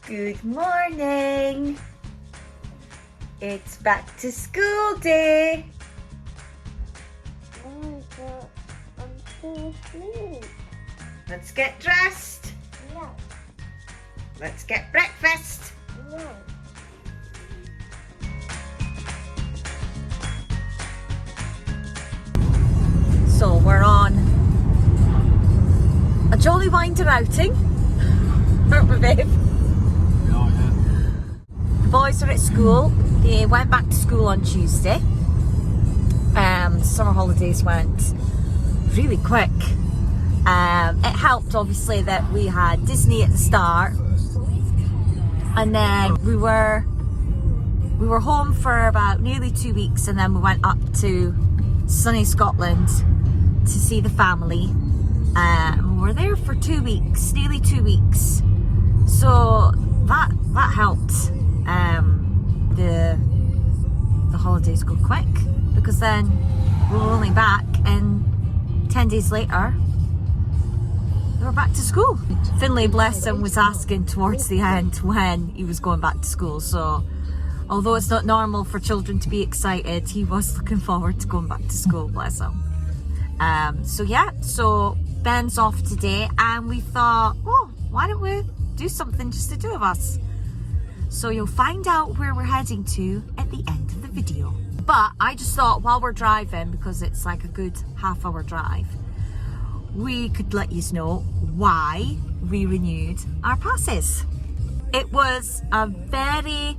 Good morning. It's back to school day. Oh, but I'm still asleep. Let's get dressed. No, Let's get breakfast. no. So we're on a jolly winder outing, aren't we, babe? The boys are at school. They went back to school on Tuesday. Summer holidays went really quick. It helped, obviously, that we had Disney at the start, and then we were home for about nearly 2 weeks, and then we went up to sunny Scotland to see the family. We were there for 2 weeks, nearly 2 weeks. So that helped. The holidays go quick, because then we were only back, and 10 days later we were back to school. Finlay, bless him, was asking towards the end when he was going back to school. So although it's not normal for children to be excited, he was looking forward to going back to school, bless him. So Ben's off today, and we thought, oh, why don't we do something just the two of us? So you'll find out where we're heading to at the end of the video. But I just thought, while we're driving, because it's like a good half-hour drive, we could let you know why we renewed our passes. It was a very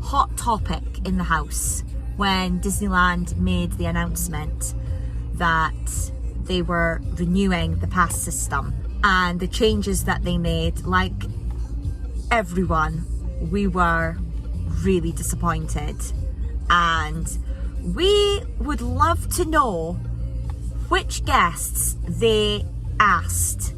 hot topic in the house when Disneyland made the announcement that they were renewing the pass system, and the changes that they made. Like everyone, we were really disappointed, and we would love to know which guests they asked,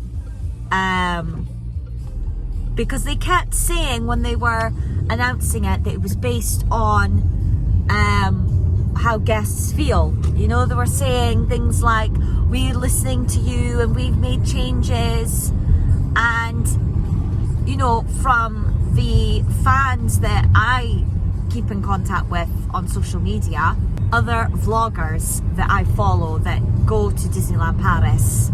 because they kept saying when they were announcing it that it was based on how guests feel. You know, they were saying things like, we're listening to you and we've made changes. And you know, from the fans that I keep in contact with on social media, other vloggers that I follow that go to Disneyland Paris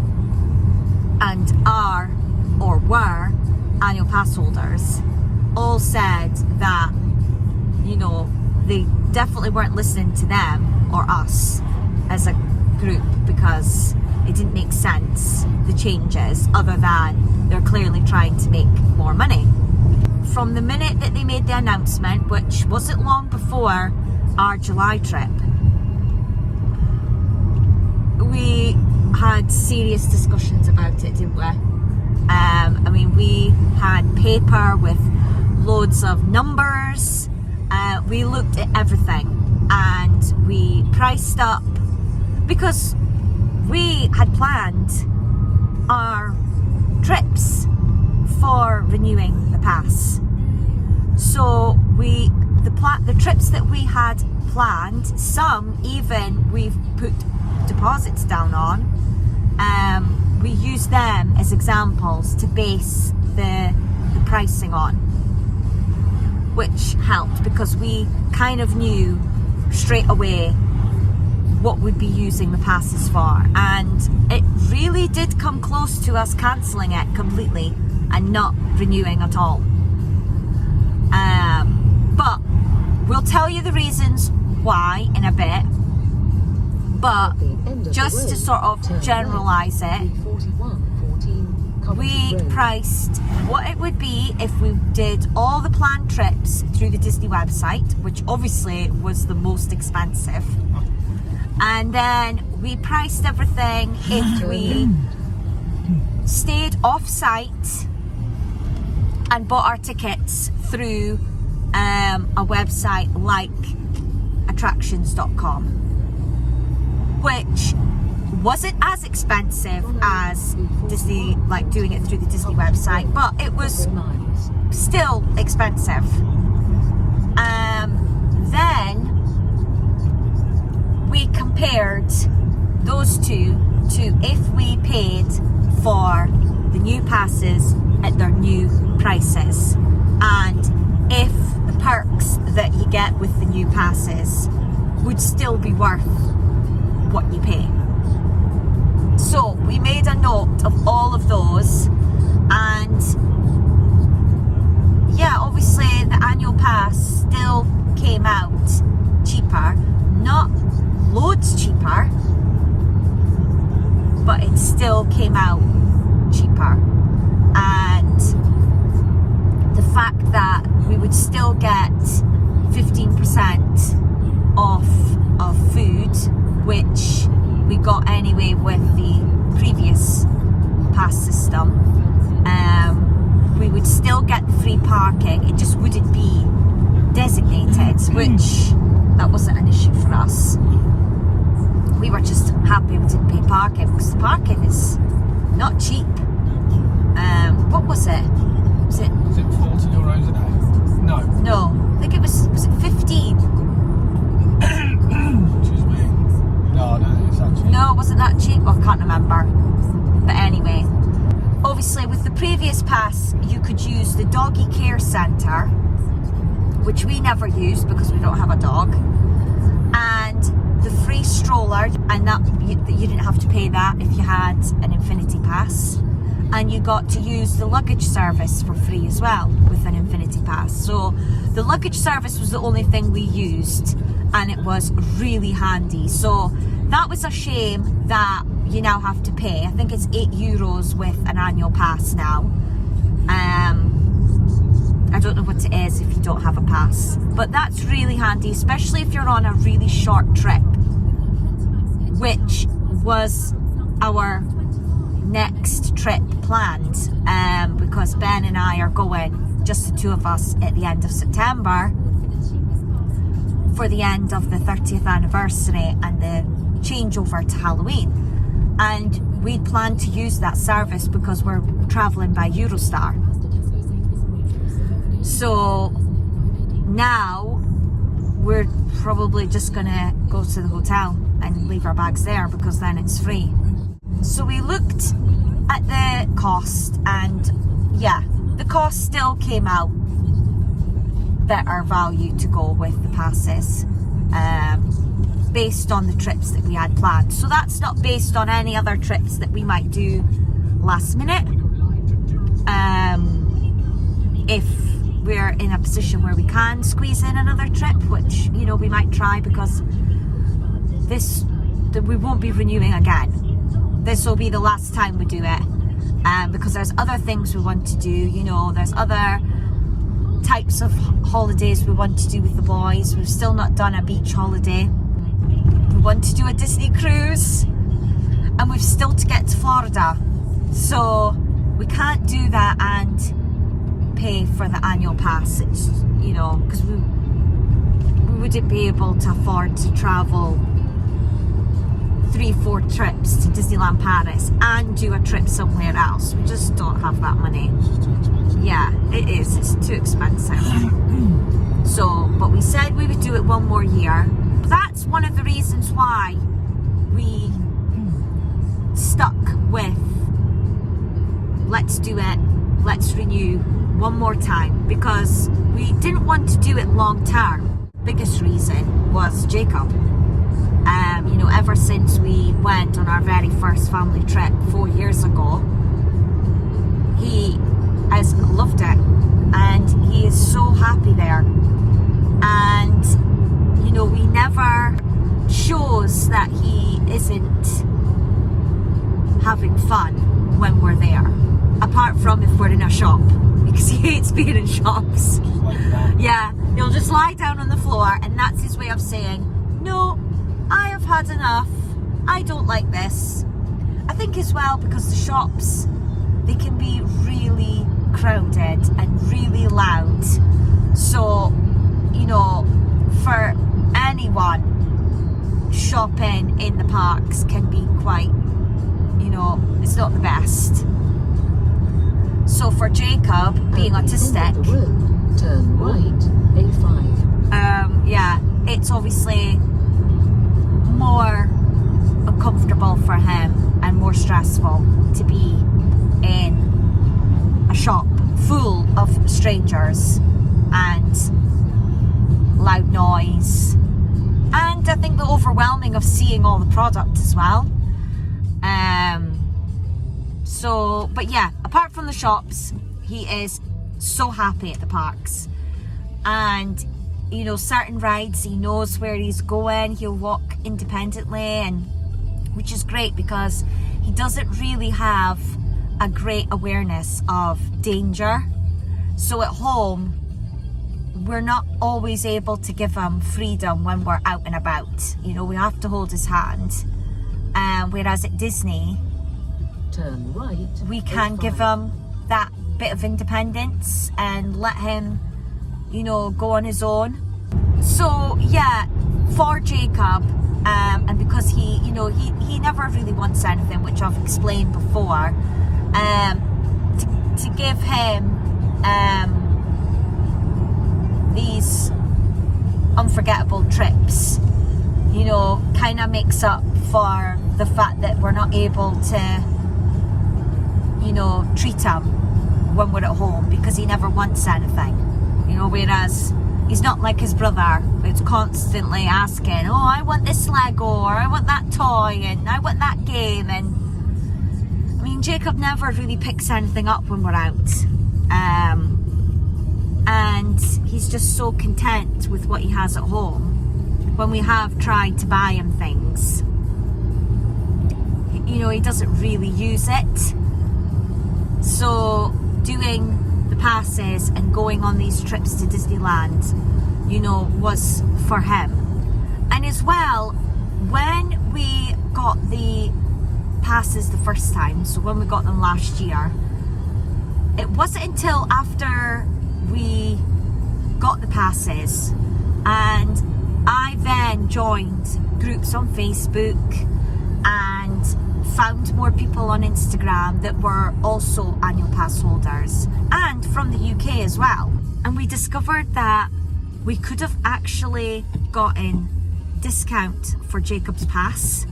and are or were annual pass holders, all said that, you know, they definitely weren't listening to them or us as a group, because it didn't make sense, the changes, other than they're clearly trying to make more money. From the minute that they made the announcement, which wasn't long before our July trip, we had serious discussions about it, didn't we? I mean, we had paper with loads of numbers. We looked at everything, and we priced up, because we had planned our trips for renewing the pass. So the trips that we had planned, some even we've put deposits down on, we used them as examples to base the pricing on, which helped, because we kind of knew straight away what we'd be using the passes for, and it really did come close to us cancelling it completely and not renewing at all. But we'll tell you the reasons why in a bit, but just to sort of generalise it, we priced what it would be if we did all the planned trips through the Disney website, which obviously was the most expensive. And then we priced everything if we stayed off-site and bought our tickets through a website like attractions.com, which wasn't as expensive as Disney, like doing it through the Disney website, but it was still expensive. Then we compared those two to if we paid for the new passes at their new prices, and if the perks that you get with the new passes would still be worth what you pay. So we made a note of all of those, and yeah, obviously the annual pass still came out cheaper, not loads cheaper, but it still came out cheaper. And the fact that we would still get 15% off of food, which we got anyway with the previous pass system, we would still get the free parking. It just wouldn't be designated, which that wasn't an issue for us. We were just happy we didn't pay parking, because the parking is not cheap. What was it? Was it €40 a day? No, I think it was it 15? Excuse me. No, I don't think it's that cheap. No, it wasn't that cheap. I can't remember. But anyway, obviously with the previous pass, you could use the doggy care centre, which we never used because we don't have a dog, and the free stroller, and that you didn't have to pay that if you had an Infinity Pass. And you got to use the luggage service for free as well with an Infinity Pass. So the luggage service was the only thing we used, and it was really handy. So that was a shame that you now have to pay. I think it's €8 with an annual pass now. I don't know what it is if you don't have a pass, but that's really handy, especially if you're on a really short trip, which was our next trip planned, because Ben and I are going, just the two of us, at the end of September for the end of the 30th anniversary and the changeover to Halloween. And we'd planned to use that service because we're travelling by Eurostar. So now we're probably just gonna go to the hotel and leave our bags there, because then it's free. So we looked at the cost, and yeah, the cost still came out better value to go with the passes, based on the trips that we had planned. So that's not based on any other trips that we might do last minute. If we're in a position where we can squeeze in another trip, which, you know, we might try, because we won't be renewing again. This will be the last time we do it, because there's other things we want to do. You know, there's other types of holidays we want to do with the boys. We've still not done a beach holiday. We want to do a Disney cruise, and we've still to get to Florida. So we can't do that and pay for the annual pass. It's, you know, because we wouldn't be able to afford to travel 3-4 trips to Disneyland Paris and do a trip somewhere else. We just don't have that money. Yeah, it is. It's too expensive. So, but we said we would do it one more year. That's one of the reasons why we stuck with let's do it, let's renew one more time, because we didn't want to do it long term. Biggest reason was Jacob. You know, ever since we went on our very first family trip 4 years ago, he has loved it, and he is so happy there. And you know, we never shows that he isn't having fun when we're there, apart from if we're in a shop, because he hates being in shops. Yeah, he'll just lie down on the floor, and that's his way of saying, no, I have had enough, I don't like this. I think as well, because the shops, they can be really crowded and really loud. So, you know, for anyone, shopping in the parks can be quite, you know, it's not the best. So for Jacob, being autistic, turn right, A5. Yeah, it's obviously more uncomfortable for him and more stressful to be in a shop shop full of strangers and loud noise, and I think the overwhelming of seeing all the product as well. But yeah, apart from the shops, he is so happy at the parks. And you know, certain rides he knows where he's going, he'll walk independently, and which is great because he doesn't really have a great awareness of danger. So at home, we're not always able to give him freedom when we're out and about. You know, we have to hold his hand. Whereas at Disney, Turn right. we can give him that bit of independence and let him, you know, go on his own. So yeah, for Jacob, and because he, you know, he never really wants anything, which I've explained before, to give him these unforgettable trips, you know, kind of makes up for the fact that we're not able to, you know, treat him when we're at home, because he never wants anything, you know, whereas he's not like his brother, who's constantly asking, oh, I want this Lego, or I want that toy, and I want that game. And I mean, Jacob never really picks anything up when we're out, and he's just so content with what he has at home. When we have tried to buy him things, you know, he doesn't really use it. So doing the passes and going on these trips to Disneyland, you know, was for him. And as well, when we got the passes the first time, so when we got them last year, it wasn't until after we got the passes and I then joined groups on Facebook and found more people on Instagram that were also annual pass holders, and from the UK as well. And we discovered that we could have actually gotten discount for Jacob's pass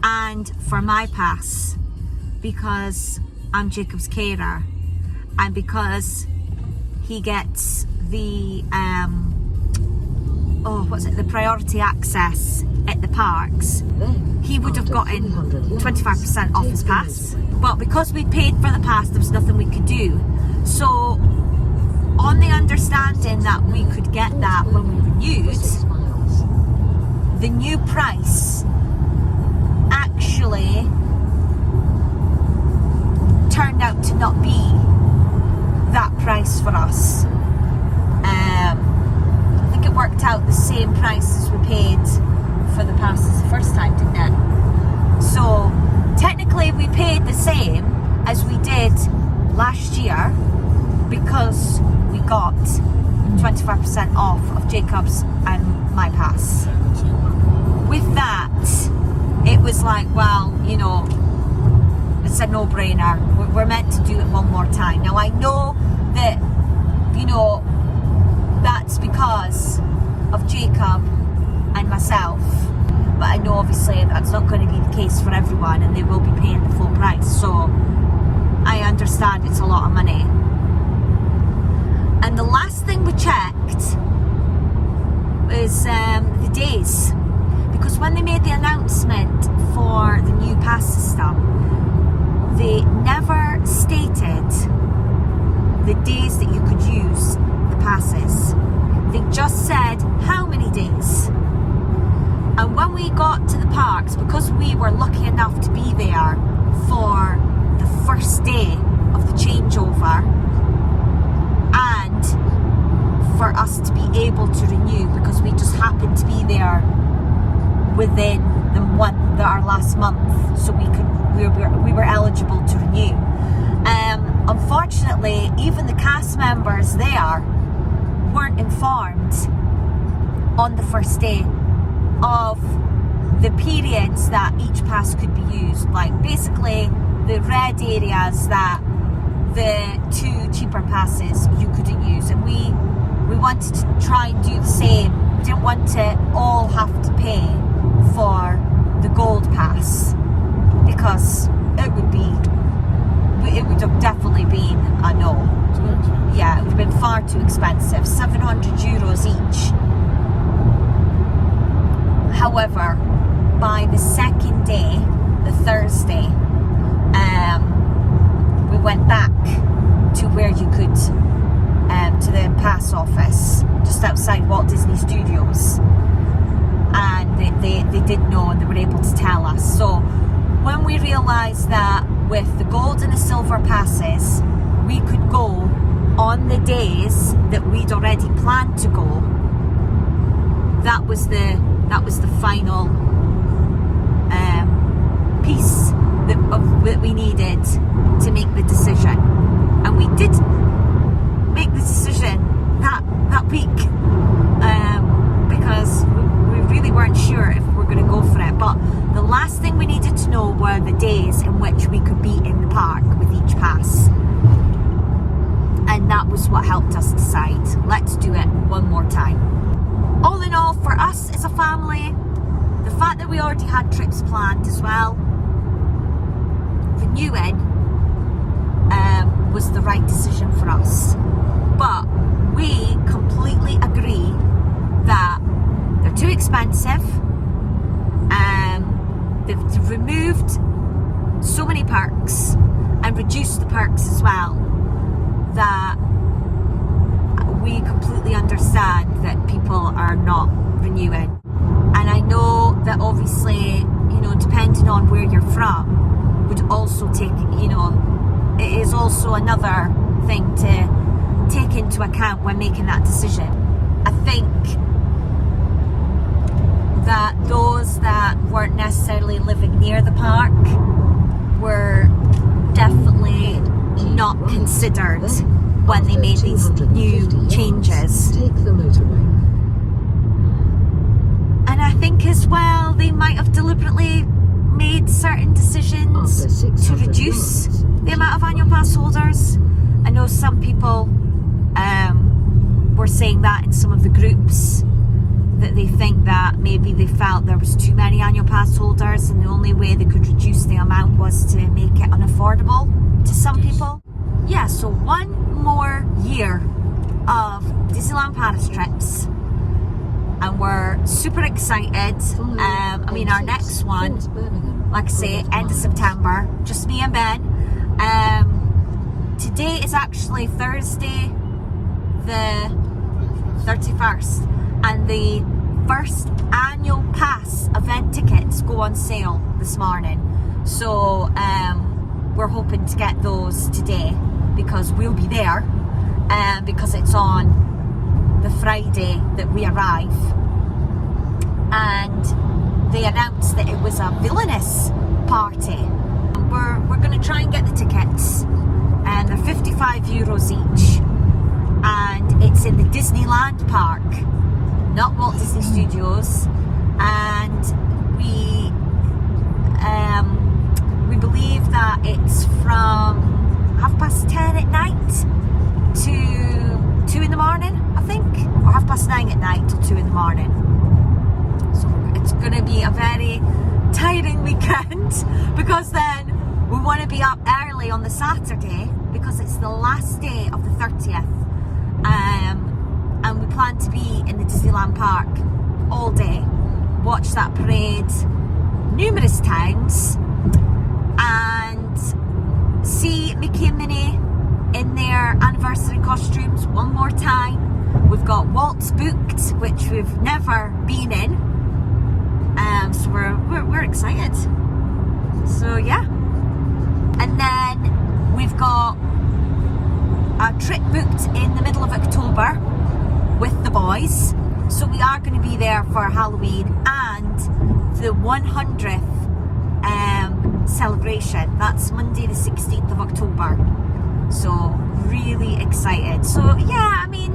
and for my pass, because I'm Jacob's carer and because he gets the the priority access at the parks. He would have gotten 25% off his pass, but because we paid for the pass, there was nothing we could do. So on the understanding that we could get that when we renewed, the new price actually turned out to not be that price for us. I think it worked out the same price as we paid for the passes the first time, didn't it? So technically we paid the same as we did last year, because we got 25% off of Jacob's and my pass. With that, it was like, well, you know, it's a no-brainer. We're meant to do it one more time. Now I know that, you know, that's because of Jacob and myself, but I know obviously that's not going to be the case for everyone, and they will be paying the full price. So I understand it's a lot of money. And the last thing we checked was the days, because when they made the announcement for the new pass system, they never stated the days that you could use the passes. They just said how many days. And when we got to the parks, because we were lucky enough to be there for the first day of the changeover, and for us to be able to renew, because we just happened to be there within our last month, so we were eligible to renew. Unfortunately, even the cast members there weren't informed on the first day of the periods that each pass could be used. Like basically the red areas that the two cheaper passes you couldn't use, and we wanted to try and do the same. We didn't want to all have to pay for the gold pass, because it it would have definitely been a no. Too expensive. Yeah, it would have been far too expensive. €700 each. However, by the second day, the Thursday, we went back to where you could, to the pass office just outside Walt Disney Studios, and they did know and they were able to tell us. So when we realised that with the gold and the silver passes we could go on the days that we'd already planned to go, that was the final piece that we needed to make the decision. And we did make the decision that week, because we really weren't sure if we were going to go for it. But the last thing we needed to know were the days in which we could be in the park with each pass. And that was what helped us decide, let's do it one more time. All in all, for us as a family, the fact that we already had trips planned as well, renewing was the right decision for us. But we completely agree that they're too expensive. They've removed so many perks and reduced the perks as well, that we completely understand that people are not renewing. And I know that obviously, you know, depending on where you're from, would also take, you know, it is also another thing to take into account when making that decision. I think that those that weren't necessarily living near the park were definitely not considered when they made these new changes. Take the motorway. And I think as well they might have deliberately made certain decisions to reduce the amount of annual pass holders. I know some people were saying that in some of the groups, that they think that maybe they felt there was too many annual pass holders and the only way they could reduce the amount was to make it unaffordable to some people. Yeah, so one more year of Disneyland Paris trips, and we're super excited. I mean, our next one, like I say, end of September, just me and Ben. Today is actually Thursday the 31st, and the first annual pass event tickets go on sale this morning. So we're hoping to get those today, because we'll be there, because it's on the Friday that we arrive. And they announced that it was a villainous party. We're going to try and get the tickets, and they're €55 each, and it's in the Disneyland Park, not Walt Disney Studios. And we believe that it's from 10:30 at night to 2 in the morning, I think, or 9:30 at night till 2 in the morning. So it's going to be a very tiring weekend, because then we want to be up early on the Saturday, because it's the last day of the 30th, and we plan to be in the Disneyland Park all day, watch that parade numerous times, and see Mickey and Minnie in their anniversary costumes one more time. We've got Walt's booked, which we've never been in, so we're excited. So yeah, and then we've got a trip booked in the middle of October with the boys. So we are going to be there for Halloween and the 100th celebration. That's Monday the 16th of October. So really excited. So yeah, I mean,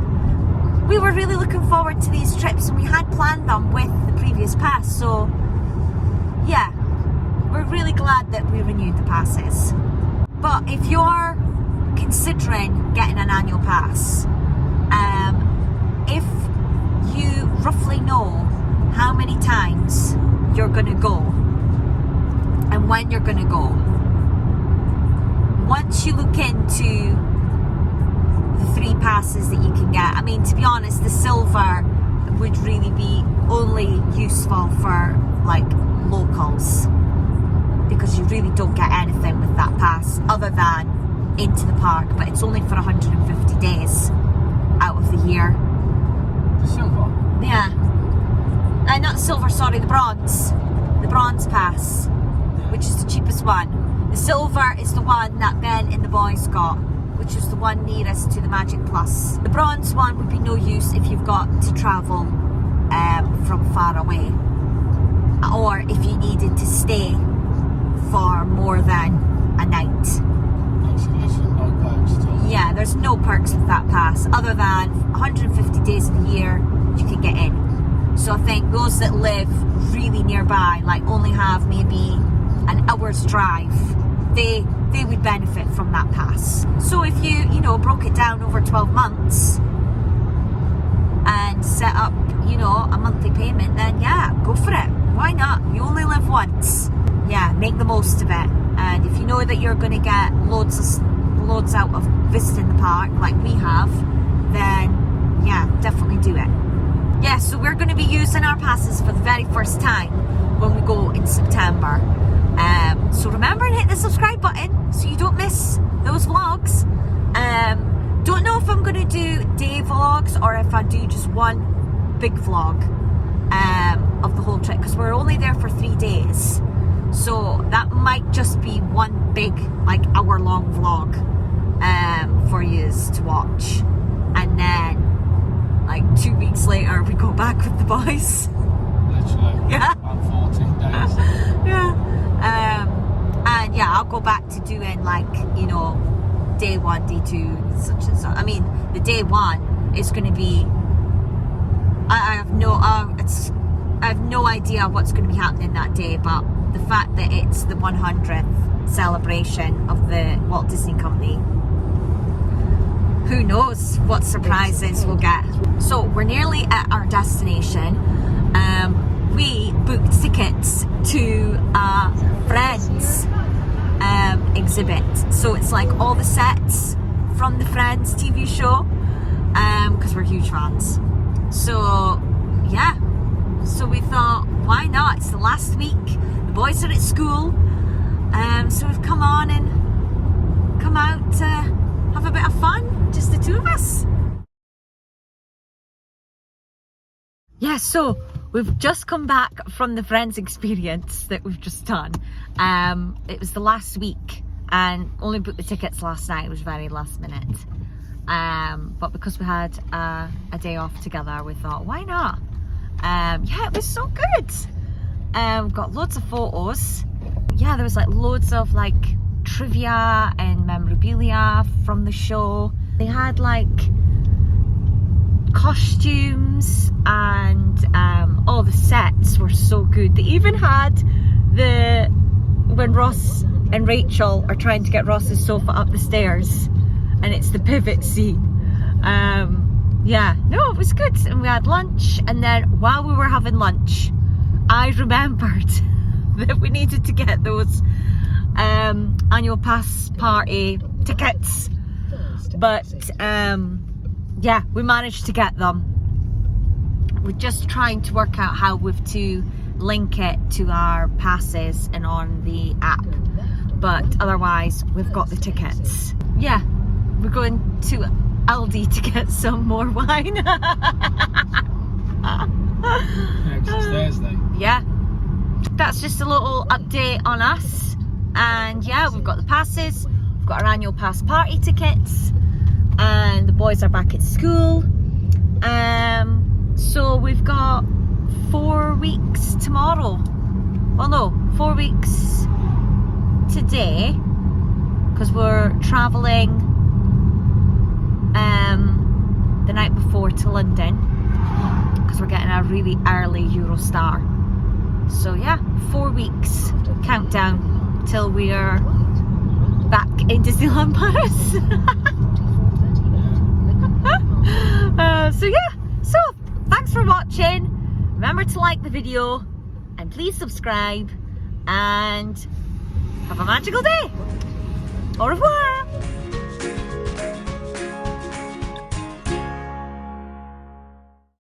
we were really looking forward to these trips, and we had planned them with the previous pass. So yeah, we're really glad that we renewed the passes. But if you're considering getting an annual pass, if you roughly know how many times you're going to go and when you're going to go, once you look into the 3 passes that you can get, I mean, to be honest, the silver would really be only useful for like locals, because you really don't get anything with that pass other than into the park, but it's only for 150 days out of the year. The silver? Yeah. Not the silver, sorry, the bronze. The bronze pass, which is the cheapest one. The silver is the one that Ben and the boys got, which is the one nearest to the Magic Plus. The bronze one would be no use if you've got to travel from far away, or if you needed to stay for more than a night. No perks at all. Yeah, there's no perks with that pass other than 150 days of the year you can get in. So I think those that live really nearby, like only have maybe an hour's drive, they would benefit from that pass. So if you broke it down over 12 months and set up, a monthly payment, then yeah, go for it. Why not? You only live once. Yeah, make the most of it. And if you know that you're going to get loads out of visiting the park like we have, then yeah, definitely do it. Yeah, so we're going to be using our passes for the very first time when we go in September. So remember and hit the subscribe button so you don't miss those vlogs. Don't know if I'm going to do day vlogs or if I do just one big vlog of the whole trip, because we're only there for 3 days. So that might just be one big, like, hour-long vlog for you to watch. And then, like, 2 weeks later, we go back with the boys. Literally. Yeah. About 14 days. Yeah. And yeah, I'll go back to doing, like, day 1, day 2, such and such. I mean, the day 1 is going to be, I have no idea what's going to be happening that day, but the fact that it's the 100th celebration of the Walt Disney Company, who knows what surprises we'll get. So we're nearly at our destination. We booked tickets to a Friends exhibit. So it's like all the sets from the Friends TV show, because we're huge fans. So yeah, so we thought, why not? It's the last week. The boys are at school, so we've come on and come out to have a bit of fun, just the 2 of us. Yeah, so we've just come back from the Friends experience that we've just done. It was the last week and only booked the tickets last night. It was very last minute. But because we had a day off together, we thought, why not? Yeah, it was so good. Got loads of photos. Yeah, there was like loads of like trivia and memorabilia from the show. They had like costumes and all the sets were so good. They even had when Ross and Rachel are trying to get Ross's sofa up the stairs, and it's the pivot scene. Yeah, no, it was good. And we had lunch, and then while we were having lunch, I remembered that we needed to get those annual pass party tickets, but yeah, we managed to get them. We're just trying to work out how we've to link it to our passes and on the app, but otherwise we've got the tickets. Yeah, we're going to Aldi to get some more wine. Yeah, 'cause it's Thursday. Yeah, that's just a little update on us. And yeah, we've got the passes, we've got our annual pass party tickets, and the boys are back at school. So we've got 4 weeks tomorrow. Well, no, 4 weeks today, because we're traveling the night before to London, because we're getting a really early Eurostar. So yeah, 4 weeks countdown till we are back in Disneyland Paris. So yeah, so thanks for watching. Remember to like the video and please subscribe, and have a magical day. Au revoir.